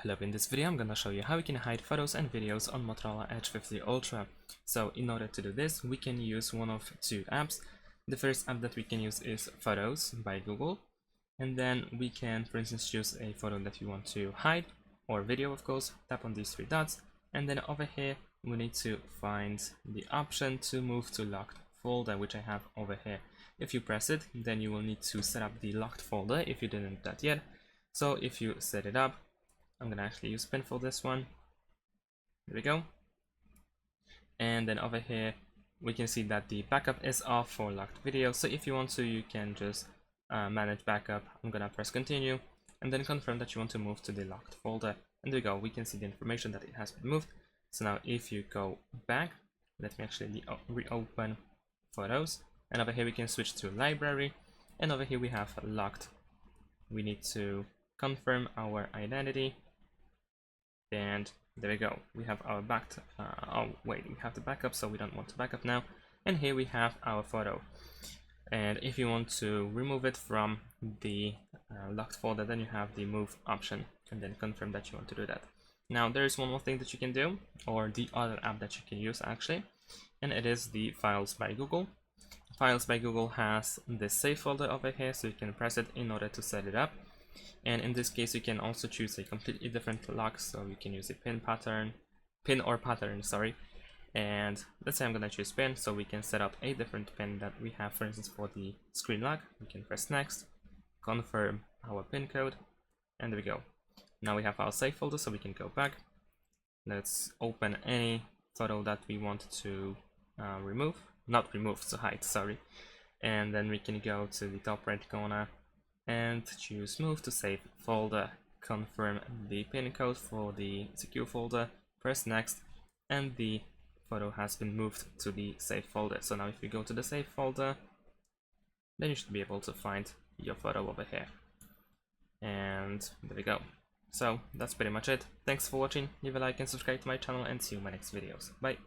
Hello, in this video I'm gonna show you how you can hide photos and videos on Motorola Edge 50 Ultra. So in order to do this, we can use one of two apps. The first app that we can use is Photos by Google, and then we can, for instance, choose a photo that you want to hide, or video of course. Tap on these three dots, and then over here we need to find the option to move to locked folder, which I have over here. If you press it, then you will need to set up the locked folder if you didn't do that yet. So if you set it up, I'm gonna actually use pin for this one. There we go. And then over here we can see that the backup is off for locked video. So if you want to, you can just manage backup. I'm gonna press continue and then confirm that you want to move to the locked folder. And there we go. We can see the information that it has been moved. So now if you go back, let me actually reopen photos, and over here we can switch to library, and over here we have locked. We need to confirm our identity. And there we go, we have our backed, oh wait, we have the backup, so we don't want to backup now. And here we have our photo. And if you want to remove it from the locked folder, then you have the move option, and then confirm that you want to do that. Now there is one more thing that you can do, or the other app that you can use actually, and it is the Files by Google. Files by Google has this save folder over here, so you can press it in order to set it up. And in this case you can also choose a completely different lock, so you can use a pin or pattern, sorry. And let's say I'm gonna choose pin, so we can set up a different pin that we have, for instance, for the screen lock. We can press next, confirm our pin code, and there we go. Now we have our save folder, so we can go back. Let's open any photo that we want to hide, sorry. And then we can go to the top right corner and choose move to save folder, confirm the pin code for the secure folder, press next, and the photo has been moved to the save folder. So now if you go to the save folder, then you should be able to find your photo over here. And there we go. So that's pretty much it. Thanks for watching, leave a like and subscribe to my channel, and see you in my next videos. Bye!